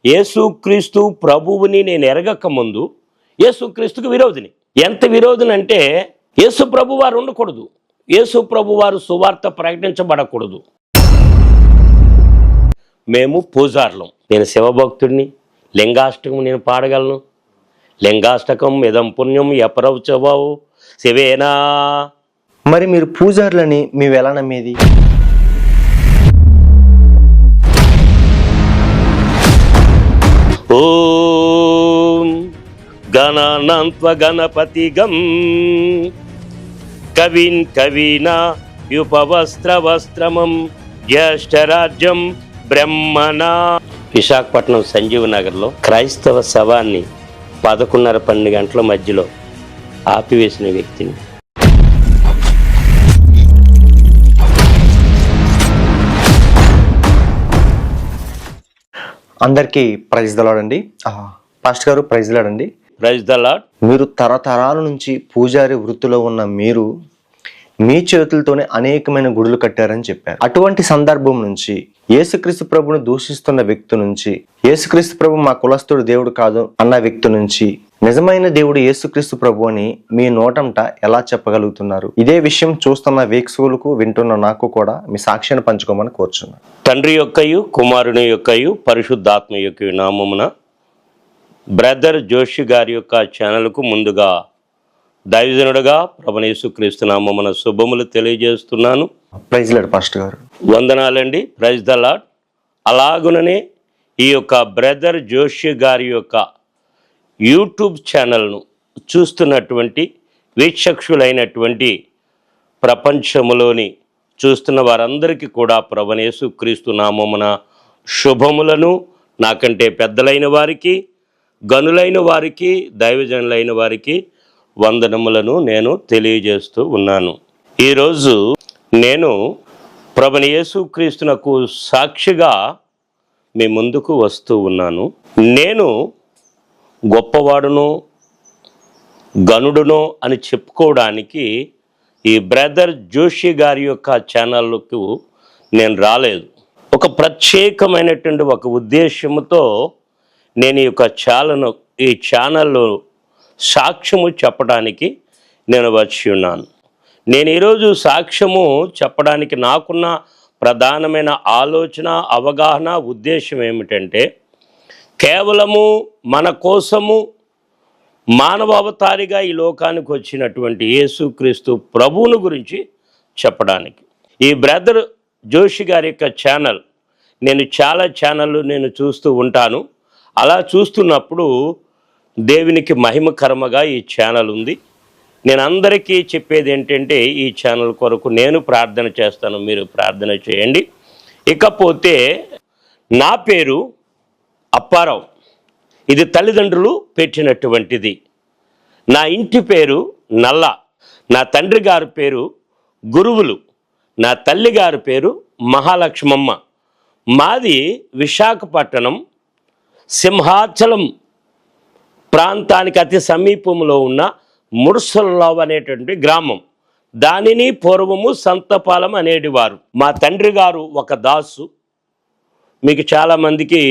యేసుక్రీస్తు ప్రభువుని నేను ఎరగక ముందు యేసుక్రీస్తుకు విరోధిని. ఎంత విరోధిని అంటే యేసు ప్రభు వారు ఉండకూడదు, యేసు ప్రభు వారు సువార్త ప్రకటించబడకూడదు. మేము పూజారులం. నేను శివభక్తుడిని. లింగాష్టకం నేను పాడగలను. లింగాష్టకం ఇదం పుణ్యం ఎపరవచవావు శివేనా. మరి మీరు పూజారులని మేము ఎలా నమ్మేది? ఓం గణానాన్త్వ గణపతిగం కవిన్ కవీనా యుపవస్త్రవస్త్రమం జ్యేష్ఠరాజ్యం బ్రహ్మణా. విశాఖపట్నం సంజీవ్ నగర్లో క్రైస్తవ శవాన్ని 11:30-12 గంటల మధ్యలో ఆపివేసిన వ్యక్తిని. అందరికీ ప్రైజ్ ద లార్డ్ అండి. పాస్టర్ గారు ప్రైజ్ ద లార్డ్ అండి. Praise the lord. మీరు తరతరాల నుంచి పూజారి వృత్తిలో ఉన్న మీరు మీ చేతులతోనే అనేకమైన గుడులు కట్టారని చెప్పారు. అటువంటి సందర్భం నుంచి యేసుక్రీస్తు ప్రభుని దూషిస్తున్న వ్యక్తి నుంచి, యేసుక్రీస్తు ప్రభు మా కులస్తుడు దేవుడు కాదు అన్న వ్యక్తి నుంచి నిజమైన దేవుడు యేసుక్రీస్తు ప్రభు అని మీ నోటంట ఎలా చెప్పగలుగుతున్నారు? ఇదే విషయం చూస్తున్న వీక్షకులకు, వింటున్న నాకు కూడా మీ సాక్ష్యాన్ని పంచుకోమని కోరుచున్నాను. తండ్రి యొక్కయు కుమారుని యొక్కయు పరిశుద్ధాత్మ యొక్క నామమున బ్రదర్ జోషి గారి యొక్క ఛానల్కు ముందుగా దైవజనుడుగా ప్రభువైన యేసుక్రీస్తు నామమున శుభములు తెలియజేస్తున్నాను. Praise lord pastor garu. వందనాలండి. Praise the lord. అలాగుననే ఈ యొక్క బ్రదర్ జోషి గారి యొక్క యూట్యూబ్ ఛానల్ను చూస్తున్నటువంటి వీక్షకులైనటువంటి ప్రపంచములోని చూస్తున్న వారందరికీ కూడా ప్రభువైన యేసుక్రీస్తు నామమున శుభములను, నాకంటే పెద్దలైన వారికి, గనులైన వారికి, దైవజనులైన వారికి వందనములను నేను తెలియజేస్తూ ఉన్నాను. ఈరోజు నేను ప్రభువైన యేసుక్రీస్తునకు సాక్షిగా మీ ముందుకు వస్తూ ఉన్నాను. నేను గొప్పవాడును, గనుడును అని చెప్పుకోవడానికి ఈ బ్రదర్ జోషి గారి యొక్క ఛానల్కు నేను రాలేదు. ఒక ప్రత్యేకమైనటువంటి ఒక ఉద్దేశంతో నేను ఈ ఛానల్లో సాక్ష్యము చెప్పడానికి నేను వచ్చి ఉన్నాను. నేను ఈరోజు సాక్ష్యము చెప్పడానికి నాకున్న ప్రధానమైన ఆలోచన, అవగాహన, ఉద్దేశం ఏమిటంటే కేవలము మన కోసము మానవ అవతారిగా ఈ లోకానికి వచ్చినటువంటి యేసుక్రీస్తు ప్రభువును గురించి చెప్పడానికి. ఈ బ్రదర్ జోషి గారి యొక్క ఛానల్, నేను చాలా ఛానళ్ళు నేను చూస్తూ ఉంటాను. అలా చూస్తున్నప్పుడు దేవునికి మహిమకరముగా ఈ ఛానల్ ఉంది. నేను అందరికీ చెప్పేది ఏంటంటే ఈ ఛానల్ కొరకు నేను ప్రార్థన చేస్తాను, మీరు ప్రార్థన చేయండి. ఇకపోతే నా పేరు అప్పారావు. ఇది తల్లిదండ్రులు పెట్టినటువంటిది. నా ఇంటి పేరు నల్ల. నా తండ్రి గారి పేరు గురువులు. నా తల్లి గారి పేరు మహాలక్ష్మమ్మ. మాది విశాఖపట్నం సింహాచలం ప్రాంతానికి అతి సమీపంలో ఉన్న ముర్సల్లావ్ అనేటువంటి గ్రామం. దానిని పూర్వము సంతపాలెం అనేటివారు. మా తండ్రి గారు ఒక దాసు. మీకు చాలామందికి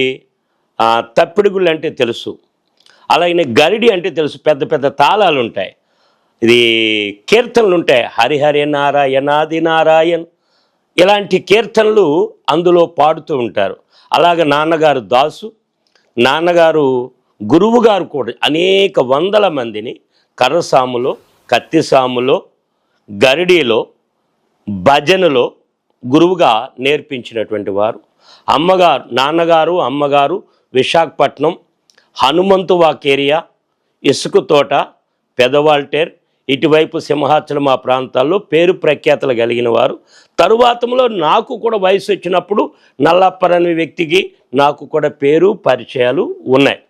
తప్పిడుగుళ్ళు అంటే తెలుసు, అలాగే గరిడి అంటే తెలుసు. పెద్ద పెద్ద తాళాలు ఉంటాయి, ఇది కీర్తనలు ఉంటాయి, హరిహరి నారాయణాది నారాయణ్, ఇలాంటి కీర్తనలు అందులో పాడుతూ ఉంటారు. అలాగే నాన్నగారు దాసు, నాన్నగారు గురువు గారు కూడా అనేక వందల మందిని కర్రసాములో, కత్తిసాములో, గరిడీలో, భజనలో గురువుగా నేర్పించినటువంటి వారు. నాన్నగారు అమ్మగారు విశాఖపట్నం హనుమంతు వాక్ ఏరియా, ఇసుక తోట, పెదవాల్టేర్, ఇటువైపు సింహాచలం ఆ ప్రాంతాల్లో పేరు ప్రఖ్యాతలు కలిగిన వారు. తరువాతంలో నాకు కూడా వయసు వచ్చినప్పుడు నల్లప్పర్ వ్యక్తికి నాకు కూడా పేరు పరిచయాలు ఉన్నాయి.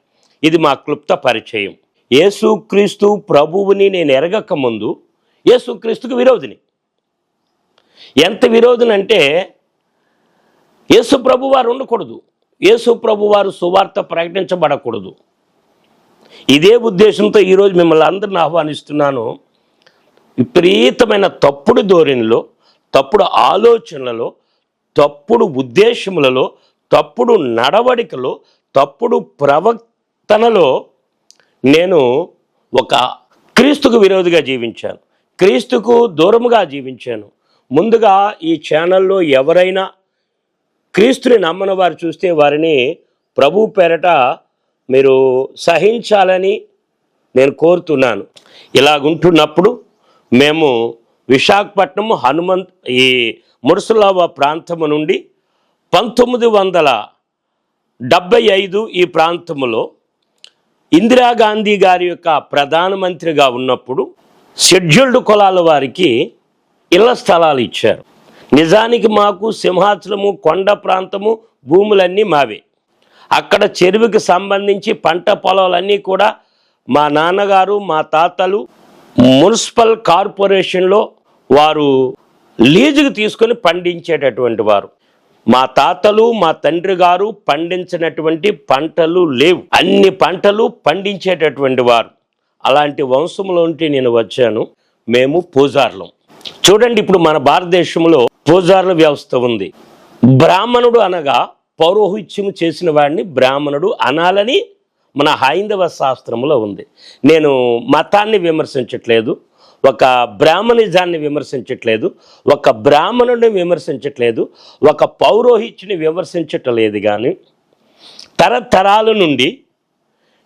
ఇది మా క్లుప్త పరిచయం. యేసుక్రీస్తు ప్రభువుని నేను ఎరగక ముందు యేసుక్రీస్తుకు విరోధిని. ఎంత విరోధిని అంటే యేసు ప్రభు వారు ఉండకూడదు, యేసు ప్రభు వారు సువార్త ప్రకటించబడకూడదు. ఇదే ఉద్దేశంతో ఈరోజు మిమ్మల్ని అందరిని ఆహ్వానిస్తున్నాను. విపరీతమైన తప్పుడు ధోరణిలో, తప్పుడు ఆలోచనలలో, తప్పుడు ఉద్దేశములలో, తప్పుడు నడవడికలో, తప్పుడు ప్రవర్తనలో నేను ఒక క్రీస్తుకు విరోధిగా జీవించాను, క్రీస్తుకు దూరముగా జీవించాను. ముందుగా ఈ ఛానల్లో ఎవరైనా క్రీస్తుని నమ్మని వారు చూస్తే వారిని ప్రభు పేరట మీరు సహించాలని నేను కోరుతున్నాను. ఇలాగుంటున్నప్పుడు మేము విశాఖపట్నం ఈ ముర్సులావ ప్రాంతము నుండి 1975 ఈ ప్రాంతములో ఇందిరాగాంధీ గారి యొక్క ప్రధానమంత్రిగా ఉన్నప్పుడు షెడ్యూల్డ్ కులాల వారికి ఇళ్ల స్థలాలు ఇచ్చారు. నిజానికి మాకు సింహాచలము, కొండ ప్రాంతము, భూములన్నీ మావే. అక్కడ చెరువుకి సంబంధించి పంట పొలాలన్నీ కూడా మా నాన్నగారు, మా తాతలు మున్సిపల్ కార్పొరేషన్లో వారు లీజుకు తీసుకొని పండించేటటువంటి వారు. మా తాతలు, మా తండ్రి గారు పండించినటువంటి పంటలు లేవు, అన్ని పంటలు పండించేటటువంటి వారు. అలాంటి వంశంలోంటి నేను వచ్చాను. మేము పూజారులం. చూడండి, ఇప్పుడు మన భారతదేశంలో పూజారుల వ్యవస్థ ఉంది. బ్రాహ్మణుడు అనగా పౌరోహిత్యము చేసిన వాడిని బ్రాహ్మణుడు అనాలని మన హైందవ శాస్త్రంలో ఉంది. నేను మతాన్ని విమర్శించట్లేదు, ఒక బ్రాహ్మణిజాన్ని విమర్శించట్లేదు, ఒక బ్రాహ్మణుడిని విమర్శించట్లేదు, ఒక పౌరోహిత్యుని విమర్శించట్లేదు. కానీ తరతరాల నుండి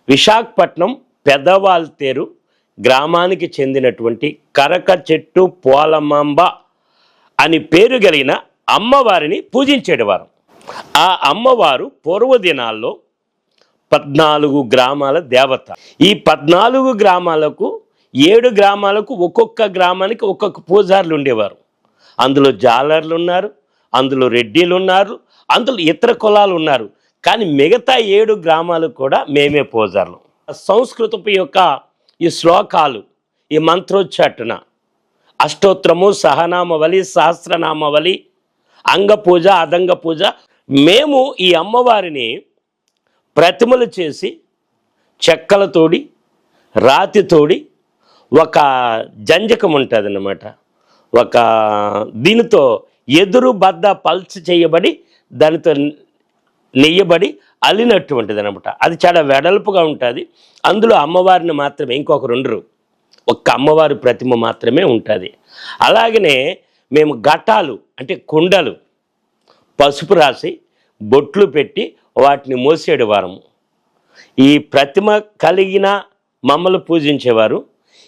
విశాఖపట్నం పెదవాల్తేరు గ్రామానికి చెందినటువంటి కరక చెట్టు పోలమాంబ అని పేరు కలిగిన అమ్మవారిని పూజించేవారు. ఆ అమ్మవారు పూర్వదినాల్లో 14 గ్రామాల దేవత. ఈ 14 గ్రామాలకు 7 గ్రామాలకు ఒక్కొక్క గ్రామానికి ఒక్కొక్క పూజారులు ఉండేవారు. అందులో జాలర్లు ఉన్నారు, అందులో రెడ్డిలు ఉన్నారు, అందులో ఇతర కులాలు ఉన్నారు. కానీ మిగతా 7 గ్రామాలకు కూడా మేమే పూజారులు. సంస్కృతపు యొక్క ఈ శ్లోకాలు, ఈ మంత్రోచ్చాటన, అష్టోత్తరము, సహనామవళి, సహస్రనామవళి, అంగ పూజ, అదంగ పూజ, మేము ఈ అమ్మవారిని ప్రతిమలు చేసి చెక్కలతోడి, రాతితోడి, ఒక జంజకం ఉంటుంది అన్నమాట, ఒక దీనితో ఎదురు బద్ద పల్చి చేయబడి దానితో నెయ్యబడి అల్లినటువంటిది అనమాట. అది చాలా వెడల్పుగా ఉంటుంది. అందులో అమ్మవారిని మాత్రమే, ఇంకొకరు ఉండరు, ఒక్క అమ్మవారి ప్రతిమ మాత్రమే ఉంటుంది. అలాగనే మేము ఘటాలు అంటే కుండలు పసుపు రాసి బొట్లు పెట్టి వాటిని మోసేవారము. ఈ ప్రతిమ కలిగిన మమ్మల్ని పూజించేవారు.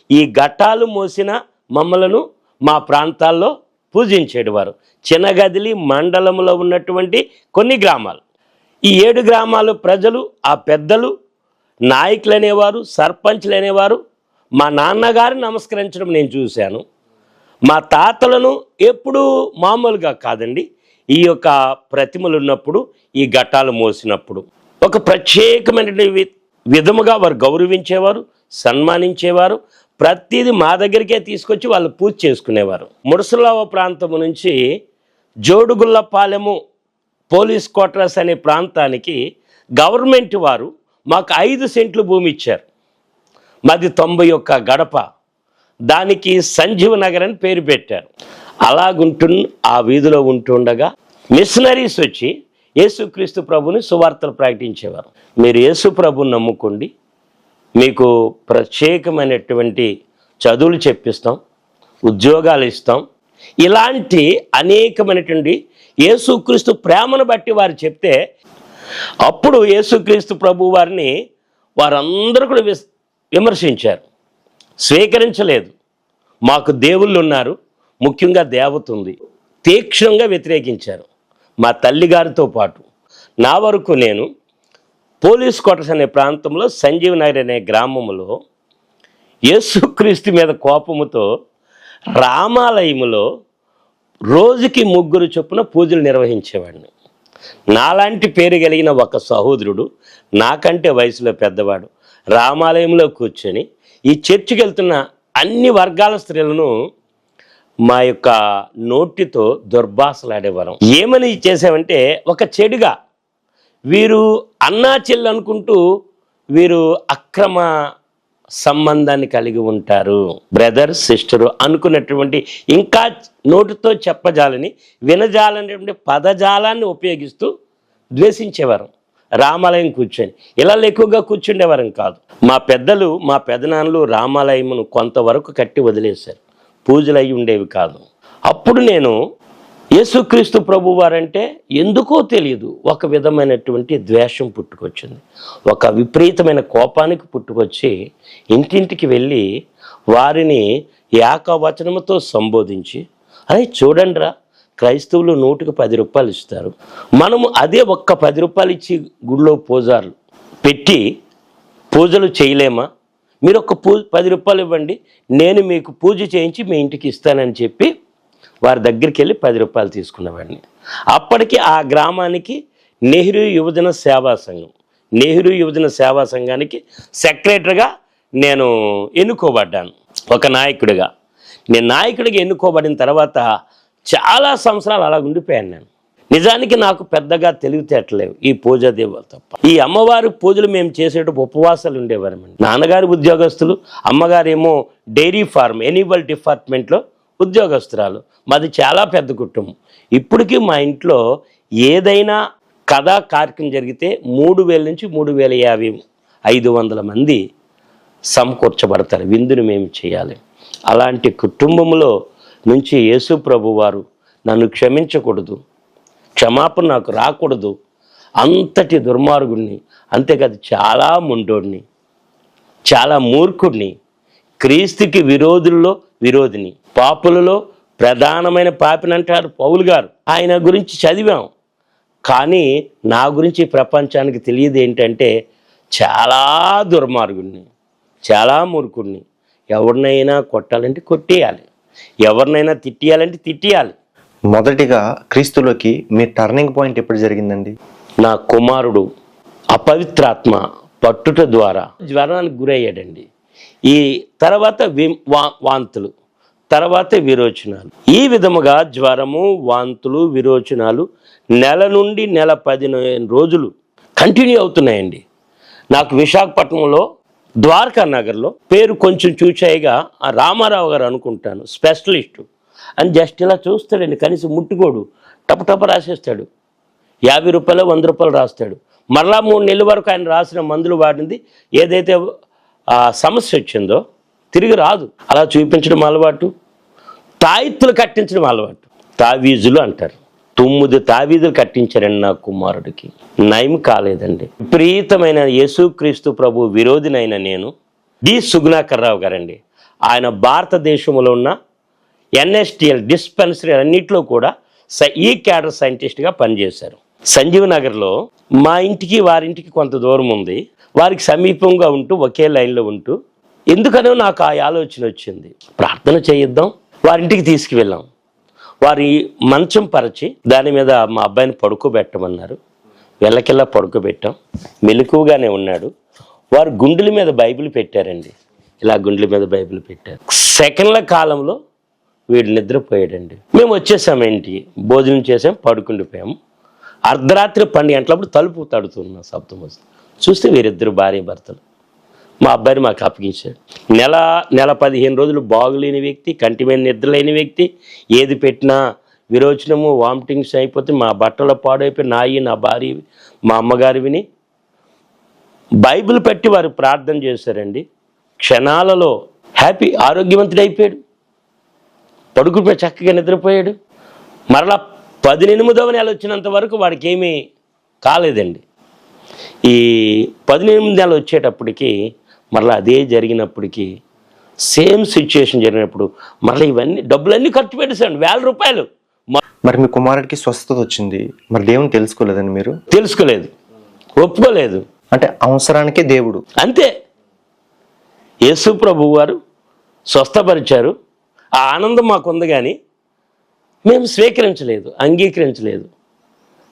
ఈ ఘటాలు మోసిన మమ్మలను మా ప్రాంతాల్లో పూజించేవారు. చిన్నగదిలి మండలంలో ఉన్నటువంటి కొన్ని గ్రామాలు, ఈ 7 గ్రామాల ప్రజలు, ఆ పెద్దలు, నాయకులు అనేవారు, సర్పంచ్లు అనేవారు మా నాన్నగారిని నమస్కరించడం నేను చూశాను. మా తాతలను ఎప్పుడూ మామూలుగా కాదండి, ఈ యొక్క ప్రతిమలు ఉన్నప్పుడు, ఈ ఘటాలు మోసినప్పుడు ఒక ప్రత్యేకమైన విధముగా వారు గౌరవించేవారు, సన్మానించేవారు. ప్రతిదీ మా దగ్గరికే తీసుకొచ్చి వాళ్ళు పూజ చేసుకునేవారు. మురసలావ ప్రాంతం నుంచి జోడుగుళ్ళపాలెము పోలీస్ క్వార్టర్స్ అనే ప్రాంతానికి గవర్నమెంట్ వారు మాకు 5 సెంట్లు భూమి ఇచ్చారు. మాది 91 గడప. దానికి సంజీవ నగర్ అని పేరు పెట్టారు. ఆ వీధిలో ఉంటుండగా మిషనరీస్ వచ్చి యేసుక్రీస్తు ప్రభుని సువార్తలు ప్రకటించేవారు. మీరు యేసు ప్రభుని నమ్ముకోండి, మీకు ప్రత్యేకమైనటువంటి చదువులు చెప్పిస్తాం, ఉద్యోగాలు ఇస్తాం, ఇలాంటి అనేకమైనటువంటి యేసుక్రీస్తు ప్రేమను బట్టి వారు చెప్తే, అప్పుడు యేసుక్రీస్తు ప్రభు వారిని వారందరూ కూడా విమర్శించారు, స్వీకరించలేదు. మాకు దేవుళ్ళు ఉన్నారు, ముఖ్యంగా దేవత ఉంది, తీక్షణంగా వ్యతిరేకించారు. మా తల్లిగారితో పాటు నా వరకు నేను పోలీస్ క్వార్టర్స్ అనే ప్రాంతంలో సంజీవ్ నగర్ అనే గ్రామంలో యేసుక్రీస్తు మీద కోపముతో రామాలయములో రోజుకి 3 చొప్పున పూజలు నిర్వహించేవాడిని. నాలాంటి పేరు కలిగిన ఒక సహోదరుడు, నాకంటే వయసులో పెద్దవాడు, రామాలయంలో కూర్చొని ఈ చర్చికి వెళ్తున్న అన్ని వర్గాల స్త్రీలను మా యొక్క నోటితో దుర్భాషలాడేవారం. ఏమని చేసామంటే, ఒక చెడుగా వీరు అన్నా చెల్లి అనుకుంటూ వీరు అక్రమ సంబంధాన్ని కలిగి ఉంటారు, బ్రదర్ సిస్టరు అనుకున్నటువంటి, ఇంకా నోటితో చెప్పజాలని వినజాలనేటువంటి పదజాలాన్ని ఉపయోగిస్తూ ద్వేషించేవారు. రామాలయం కూర్చొని ఇలా ఎక్కువగా కూర్చుండేవారం కాదు. మా పెద్దలు మా పెదనాన్నలు రామాలయమును కొంతవరకు కట్టి వదిలేశారు, పూజలు అయి ఉండేవి కాదు. అప్పుడు నేను యేసుక్రీస్తు ప్రభు వారంటే ఎందుకో తెలియదు ఒక విధమైనటువంటి ద్వేషం పుట్టుకొచ్చింది, ఒక విపరీతమైన కోపానికి పుట్టుకొచ్చి ఇంటింటికి వెళ్ళి వారిని ఏకవచనముతో సంబోధించి, అరే చూడండిరా, క్రైస్తవులు 100కి 10 రూపాయలు ఇస్తారు, మనము అదే ఒక్క 10 రూపాయలు ఇచ్చి గుడిలో పూజారులు పెట్టి పూజలు చేయలేమా? మీరు ఒక 10 రూపాయలు ఇవ్వండి, నేను మీకు పూజ చేయించి మీ ఇంటికి ఇస్తానని చెప్పి వారి దగ్గరికి వెళ్ళి 10 రూపాయలు తీసుకున్నవాడిని. అప్పటికి ఆ గ్రామానికి నెహ్రూ యువజన సేవా సంఘం, నెహ్రూ యువజన సేవా సంఘానికి సెక్రటరీగా నేను ఎన్నుకోబడ్డాను. ఒక నాయకుడిగా నేను నాయకుడిగా ఎన్నుకోబడిన తర్వాత చాలా సంవత్సరాలు అలా ఉండిపోయాను నేను. నిజానికి నాకు పెద్దగా తెలివితేటలేవు ఈ పూజా దేవాలు తప్ప. ఈ అమ్మవారి పూజలు మేము చేసేటప్పుడు ఉపవాసాలు ఉండేవారమండి. నాన్నగారు ఉద్యోగస్తులు, అమ్మగారేమో డైరీ ఫార్మ్ ఎనిమల్ డిపార్ట్మెంట్లో ఉద్యోగస్తురాలు. మాది చాలా పెద్ద కుటుంబం. ఇప్పటికీ మా ఇంట్లో ఏదైనా కథా కార్యక్రమం జరిగితే 3000 నుంచి 3050 500 మంది సమకూర్చబడతారు, విందును మేము చేయాలి. అలాంటి కుటుంబంలో నుంచి యేసు ప్రభు వారు నన్ను క్షమించకూడదు, క్షమాపణ నాకు రాకూడదు, అంతటి దుర్మార్గుడిని, అంతేకాదు చాలా ముండోడిని, చాలా మూర్ఖుడిని, క్రీస్తుకి విరోధుల్లో విరోధిని, పాపులలో ప్రధానమైన పాపిని అంటారు పౌలు గారు. ఆయన గురించి చదివాం, కానీ నా గురించి ప్రపంచానికి తెలియదు ఏంటంటే చాలా దుర్మార్గుడిని, చాలా మూర్ఖుడిని. ఎవరినైనా కొట్టాలంటే కొట్టేయాలి, ఎవరినైనా తిట్టేయాలంటే తిట్టేయాలి. మొదటిగా క్రీస్తులోకి మీ టర్నింగ్ పాయింట్ ఎప్పుడు జరిగిందండి? నా కుమారుడు అపవిత్రాత్మ పట్టుట ద్వారా జ్వరానికి గురయ్యాడండి. ఈ తర్వాత వాంతులు, తర్వాత విరోచనాలు. ఈ విధముగా జ్వరము, వాంతులు, విరోచనాలు నెల నుండి నెల 15 రోజులు కంటిన్యూ అవుతున్నాయండి. నాకు విశాఖపట్నంలో ద్వారకా నగర్లో పేరు కొంచెం చూచాయిగా ఆ రామారావు గారు అనుకుంటాను, స్పెషలిస్టు అని జస్ట్ ఇలా చూస్తాడండి, కనీసం ముట్టుకోడు, టపటప రాసేస్తాడు. 50 రూపాయలు 100 రూపాయలు రాస్తాడు. మరలా 3 నెలల వరకు ఆయన రాసిన మందులు వాడింది ఏదైతే సమస్య వచ్చిందో తిరిగి రాదు. అలా చూపించడం అలవాటు, తాయిత్తులు కట్టించడం అలవాటు, తావీజులు అంటారు. 9 తావీజులు కట్టించారండి నా కుమారుడికి, నయం కాలేదండి. విపరీతమైన యేసుక్రీస్తు ప్రభు విరోధినైన నేను డి సుగుణాకర్ రావు గారండి, ఆయన భారతదేశంలో ఉన్న ఎన్ఎస్టిఎల్ డిస్పెన్సరీ అన్నింటిలో కూడా ఈ క్యాడర్ సైంటిస్ట్గా పనిచేశారు. సంజీవ్ నగర్లో మా ఇంటికి వారింటికి కొంత దూరం ఉంది, వారికి సమీపంగా ఉంటూ ఒకే లైన్లో ఉంటూ ఎందుకనో నాకు ఆ ఆలోచన వచ్చింది, ప్రార్థన చేయిద్దాం. వారింటికి తీసుకువెళ్ళాం. వారి మంచం పరిచి దాని మీద మా అబ్బాయిని పడుకోబెట్టమన్నారు. వెళ్ళకెళ్ళా పడుకోబెట్టాం. మెలకువగానే ఉన్నాడు. వారు గుండెల మీద బైబిల్ పెట్టారండి, ఇలా గుండెల మీద బైబిల్ పెట్టారు. సెకండ్ల కాలంలో వీడు నిద్రపోయాడండి. మేము వచ్చేసాం, ఇంటికి భోజనం చేసాం, పడుకుండిపోయాము. అర్ధరాత్రి 12 గంటలప్పుడు తలుపు తడుతున్న శబ్దం వస్తుంది. చూస్తే వీరిద్దరు భార్య భర్తలు. మా అబ్బాయిని మాకు అప్పగించాడు. నెల 15 రోజులు బాగులేని వ్యక్తి, కంటి మీద నిద్ర లేని వ్యక్తి, ఏది పెట్టినా విరోచనము, వామిటింగ్స్ అయిపోతే మా బట్టలు పాడైపోయి నాయి, నా భార్య, మా అమ్మగారివిని. బైబిల్ పెట్టి వారు ప్రార్థన చేశారండి. క్షణాలలో హ్యాపీ, ఆరోగ్యవంతుడైపోయాడు, పడుకుని చక్కగా నిద్రపోయాడు. మరలా 18వ నెల వచ్చినంత వరకు వాడికి ఏమీ కాలేదండి. ఈ 18 నెలలు వచ్చేటప్పటికి మరలా అదే జరిగినప్పటికీ సేమ్ సిచ్యుయేషన్ జరిగినప్పుడు మరలా ఇవన్నీ డబ్బులన్నీ ఖర్చు పెట్టేశాడు, 1000 రూపాయలు. మరి మీ కుమారుడికి స్వస్థత వచ్చింది, మరి దేవుని తెలుసుకోలేదని మీరు? తెలుసుకోలేదు, ఒప్పుకోలేదు. అంటే అవసరానికే దేవుడు అంతే. యేసు ప్రభు వారు స్వస్థపరిచారు, ఆ ఆనందం మాకుంది, కానీ మేము స్వీకరించలేదు, అంగీకరించలేదు,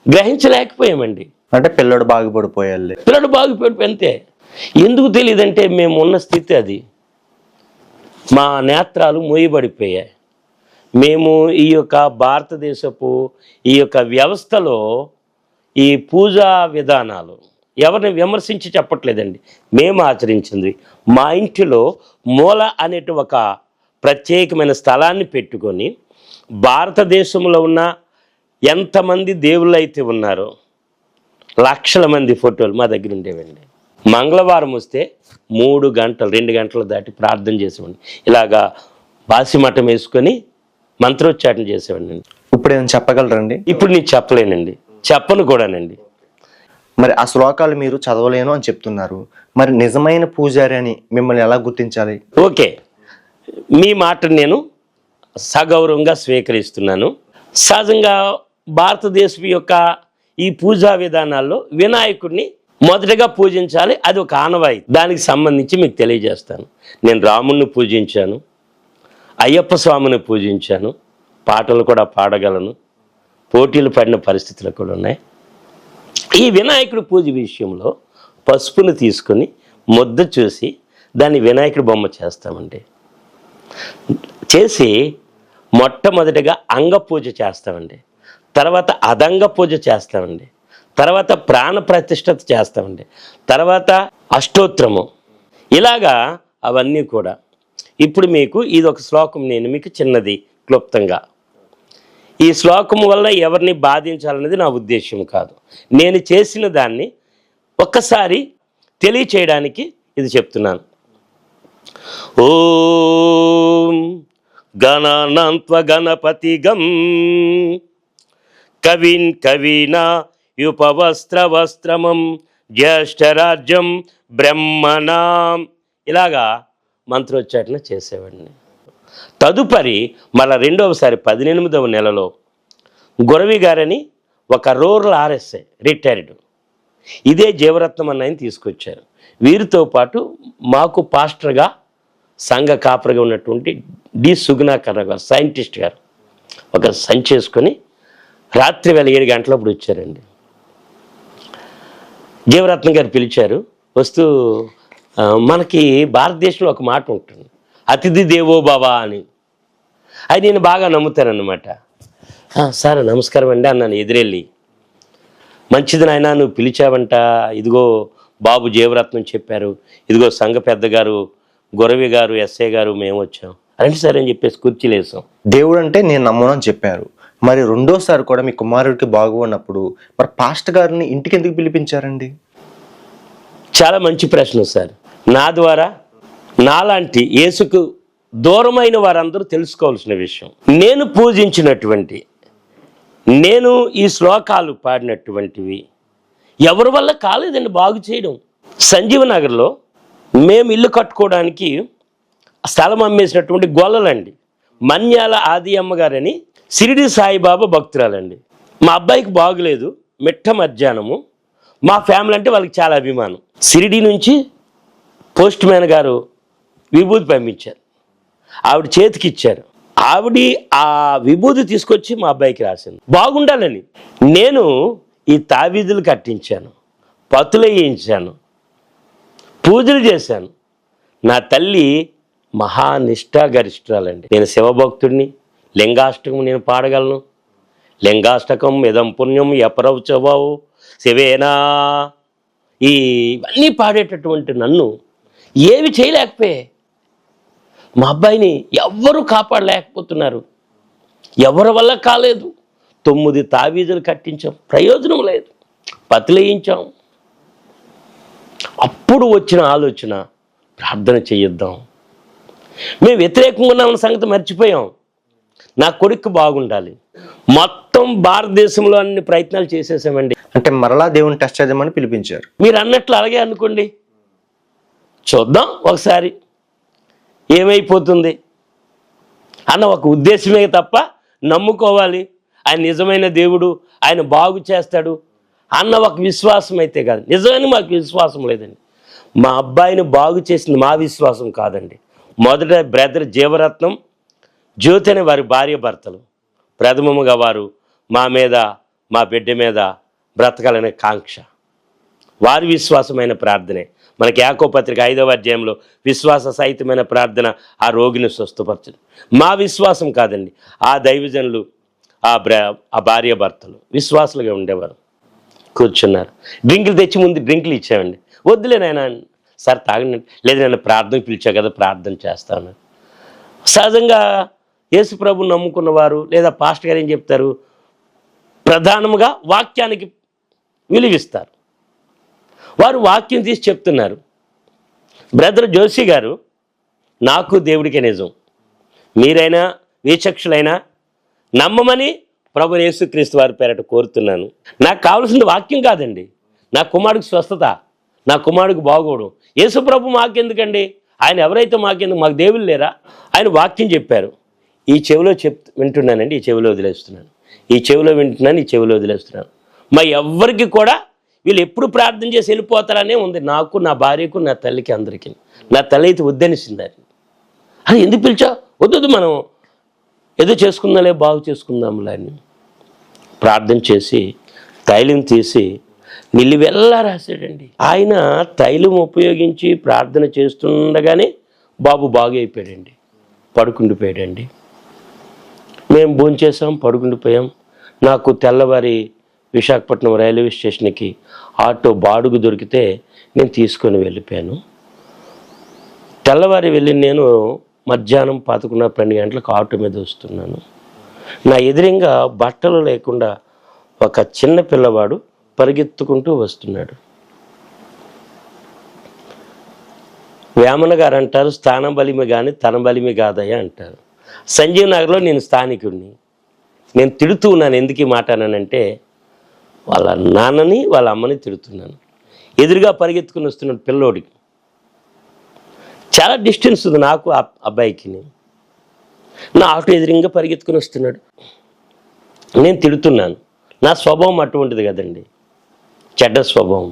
గ్రహించలేకపోయామండి. అంటే పిల్లడు బాగుపడిపోయాలి, పిల్లడు బాగుపడిపోయి అంతే. ఎందుకు తెలియదంటే మేము ఉన్న స్థితి అది. మా నేత్రాలు మూయబడిపోయాయి. మేము ఈ యొక్క భారతదేశపు ఈ యొక్క వ్యవస్థలో ఈ పూజా విధానాలు ఎవరిని విమర్శించి చెప్పట్లేదండి, మేము ఆచరించింది. మా ఇంటిలో మూల అనేటి ఒక ప్రత్యేకమైన స్థలాన్ని పెట్టుకొని భారతదేశంలో ఉన్న ఎంతమంది దేవుళ్ళు అయితే ఉన్నారో లక్షల మంది ఫోటోలు మా దగ్గర ఉండేవండి. మంగళవారం వస్తే 3 గంటలు 2 గంటలు దాటి ప్రార్థన చేసేవాడిని. ఇలాగా బాసిమఠం వేసుకొని మంత్రోచ్చాటన చేసేవాడిని. ఇప్పుడు ఏమైనా చెప్పగలరండి? ఇప్పుడు నేను చెప్పలేనండి, చెప్పను కూడానండి. మరి ఆ శ్లోకాలు మీరు చదవలేను అని చెప్తున్నారు, మరి నిజమైన పూజారి అని మిమ్మల్ని ఎలా గుర్తించాలి? ఓకే, మీ మాటను నేను సగౌరవంగా స్వీకరిస్తున్నాను. సహజంగా భారతదేశం యొక్క ఈ పూజా విధానాల్లో వినాయకుడిని మొదటగా పూజించాలి, అది ఒక ఆనవాయి. దానికి సంబంధించి మీకు తెలియజేస్తాను. నేను రాముణ్ణి పూజించాను, అయ్యప్ప స్వామిని పూజించాను, పాటలు కూడా పాడగలను, పోటీలు పడిన పరిస్థితులు కూడా ఉన్నాయి. ఈ వినాయకుడి పూజ విషయంలో పసుపును తీసుకొని ముద్ద చూసి దాన్ని వినాయకుడి బొమ్మ చేస్తామండి. చేసి మొట్టమొదటిగా అంగ పూజ చేస్తామండి, తర్వాత అదంగ పూజ చేస్తామండి, తర్వాత ప్రాణ ప్రతిష్ఠత చేస్తామండి, తర్వాత అష్టోత్తరము, ఇలాగా అవన్నీ కూడా. ఇప్పుడు మీకు ఇది ఒక శ్లోకం నేను మీకు చిన్నది క్లుప్తంగా, ఈ శ్లోకం వల్ల ఎవరిని బాధించాలనేది నా ఉద్దేశం కాదు. నేను చేసిన దాన్ని ఒక్కసారి తెలియచేయడానికి ఇది చెప్తున్నాను. ఓం గణానాన్త్వ గణపతిగం కవిన్ కవీనా యుపవస్త్రవస్త్రమం జ్యేష్ఠరాజ్యం బ్రహ్మణాం, ఇలాగా మంత్రోచ్చాటన చేసేవాడిని. తదుపరి మళ్ళీ రెండవసారి 18వ నెలలో గురవి గారని ఒక రూరల్ RSI రిటైర్డ్, ఇదే జీవరత్నం అన్నని తీసుకొచ్చారు. వీరితో పాటు మాకు పాస్టర్గా సంఘ కాపరిగా ఉన్నటువంటి డి సుగుణాకర్ గారు, సైంటిస్ట్ గారు, ఒక సంచి చేసుకొని రాత్రి వేళ 7 గంటలప్పుడు వచ్చారండి. జీవరత్నం గారు పిలిచారు. వస్తూ మనకి భారతదేశంలో ఒక మాట ఉంటుంది, అతిథి దేవో భవ అని. అది నేను బాగా నమ్ముతానన్నమాట. సార్ నమస్కారం అండి అన్నాను ఎదురెళ్ళి. మంచిది నాయన, నువ్వు పిలిచావంట, ఇదిగో బాబు జీవరత్నం చెప్పారు, ఇదిగో సంఘ పెద్ద గారు గురవి గారు ఎస్ఐ గారు మేము వచ్చాం. అంటే సరే అని చెప్పేసి కుర్చీలు వేసాం. దేవుడు అంటే నేను నమ్మను అని చెప్పారు. మరి రెండోసారి కూడా మీ కుమారుడికి బాగున్నప్పుడు మరి పాస్టర్ గారిని ఇంటికి ఎందుకు పిలిపించారండి? చాలా మంచి ప్రశ్న సార్. నా ద్వారా నాలాంటి యేసుకు దూరమైన వారందరూ తెలుసుకోవాల్సిన విషయం, నేను పూజించినటువంటి, నేను ఈ శ్లోకాలు పాడినటువంటివి ఎవరి వల్ల కాలేదండి బాగు చేయడం. సంజీవ నగర్లో మేము ఇల్లు కట్టుకోవడానికి స్థలం అమ్మేసినటువంటి గొల్లలండి, మన్యాల ఆది అమ్మగారని షిరిడి సాయిబాబా భక్తురాలండి. మా అబ్బాయికి బాగులేదు, మిట్ట మధ్యాహ్నము, మా ఫ్యామిలీ అంటే వాళ్ళకి చాలా అభిమానం. షిరిడి నుంచి పోస్ట్ మ్యాన్ గారు విభూతి పంపించారు, ఆవిడ చేతికి ఇచ్చారు. ఆవిడ ఆ విభూతి తీసుకొచ్చి మా అబ్బాయికి రాసింది బాగుండాలని. నేను ఈ తావీదులు కట్టించాను, పతులు వేయించాను, పూజలు చేశాను. నా తల్లి మహానిష్ఠాగరిష్ఠురాలండి. నేను శివభక్తుడిని, లింగాష్టకం నేను పాడగలను. లింగాష్టకం ఇదం పుణ్యం ఎపరవుచవావు శివేనా, ఇవన్నీ పాడేటటువంటి నన్ను ఏవి చేయలేకపోయే. మా అబ్బాయిని ఎవ్వరూ కాపాడలేకపోతున్నారు, ఎవరి వల్ల కాలేదు. 9 తావీదులు కట్టించాం, ప్రయోజనం లేదు, పతులేయించాం. అప్పుడు వచ్చిన ఆలోచన, ప్రార్థన చేయిద్దాం. మేము వ్యతిరేకంగా ఉన్నామన్న సంగతి మర్చిపోయాం. నా కొడుకు బాగుండాలి. మొత్తం భారతదేశంలో అన్ని ప్రయత్నాలు చేసేసామండి. అంటే మరలా దేవుని టెస్ట్ చేద్దామని పిలిపించారు. మీరు అన్నట్లు అలాగే అనుకోండి, చూద్దాం ఒకసారి ఏమైపోతుంది అన్న ఒక ఉద్దేశమే తప్ప, నమ్ముకోవాలి ఆయన నిజమైన దేవుడు, ఆయన బాగు చేస్తాడు అన్న ఒక విశ్వాసం అయితే కాదు. నిజమైన మాకు విశ్వాసం లేదండి. మా అబ్బాయిని బాగు చేసింది మా విశ్వాసం కాదండి. మొదట బ్రదర్ జీవరత్నం, జ్యోతి అనే వారి భార్య భర్తలు ప్రథమముగా వారు మా మీద, మా బిడ్డ మీద బ్రతకాలనే కాంక్ష, వారి విశ్వాసమైన ప్రార్థనే. మనకి యాకోబు పత్రిక 5వ అధ్యాయంలో విశ్వాస సహితమైన ప్రార్థన ఆ రోగిని స్వస్థపరచదు. మా విశ్వాసం కాదండి, ఆ దైవజనులు, ఆ భార్య భర్తలు విశ్వాసులుగా ఉండేవారు. కూర్చున్నారు, డ్రింకులు తెచ్చి ముందు డ్రింకులు ఇచ్చామండి. వద్దులే నాయన, సార్ తాగండి. లేదు నేను ప్రార్థన పిలిచా కదా, ప్రార్థన చేస్తాను. సహజంగా యేసు ప్రభుని నమ్ముకున్నవారు లేదా పాస్టర్ గారు ఏం చెప్తారు, ప్రధానముగా వాక్యానికి విలువిస్తారు. వారు వాక్యం తీసి చెప్తున్నారు. బ్రదర్ జోషి గారు, నాకు దేవుడికే నిజం, మీరైనా వీచక్షులైనా నమ్మమని ప్రభు యేసుక్రీస్తు వారి పేరట కోరుతున్నాను. నాకు కావాల్సింది వాక్యం కాదండి, నా కుమారుడికి స్వస్థత, నా కుమారుడికి బాగోవడం. యేసు ప్రభు మాకెందుకండి? ఆయన ఎవరైతే మాకెందుకు? మాకు దేవుళ్ళు లేరా? ఆయన వాక్యం చెప్పారు. ఈ చెవిలో వింటున్నానండి, ఈ చెవిలో వదిలేస్తున్నాను, ఈ చెవిలో వింటున్నాను, ఈ చెవిలో వదిలేస్తున్నాను. మా ఎవ్వరికి కూడా వీళ్ళు ఎప్పుడు ప్రార్థన చేసి వెళ్ళిపోతారనే ఉంది, నాకు, నా భార్యకు, నా తల్లికి, అందరికీ. నా తల్లి అయితే వద్దనిసింది. అది ఎందుకు పిలిచా? వద్దు, మనం ఏదో చేసుకుందాంలే, బాగు చేసుకుందాంలే అని ప్రార్థన చేసి తైలం తీసి నిలువెల్లా రాశాడండి. ఆయన తైలం ఉపయోగించి ప్రార్థన చేస్తుండగానే బాబు బాగు అయిపోయాడండి, పడుకుండిపోయాడండి. మేము భోంచేసాం, పడుకుండిపోయాం. నాకు తెల్లవారి విశాఖపట్నం రైల్వే స్టేషన్కి ఆటో బాడుగు దొరికితే నేను తీసుకొని వెళ్ళిపోయాను. తెల్లవారి వెళ్ళి నేను మధ్యాహ్నం 11-12 గంటలకు ఆటో మీద వస్తున్నాను. నా ఎదురుగా బట్టలు లేకుండా ఒక చిన్న పిల్లవాడు పరిగెత్తుకుంటూ వస్తున్నాడు. వేమన గారు అంటారు, స్థానం బలిమి కానీ తన బలిమి కాదయ్యా అంటారు. సంజీవ్ నగర్లో నేను స్థానికుడిని. నేను తిడుతూ ఉన్నాను. ఎందుకు ఈ మాట అన్నానంటే, వాళ్ళ నాన్నని వాళ్ళ అమ్మని తిడుతున్నాను. ఎదురుగా పరిగెత్తుకుని వస్తున్నాడు పిల్లోడికి. చాలా డిస్టెన్స్ ఉంది నాకు అబ్బాయికి. నా ఆటో ఎదురుగా పరిగెత్తుకుని వస్తున్నాడు. నేను తిడుతున్నాను. నా స్వభావం అటువంటిది కదండి, చెడ్డ స్వభావం.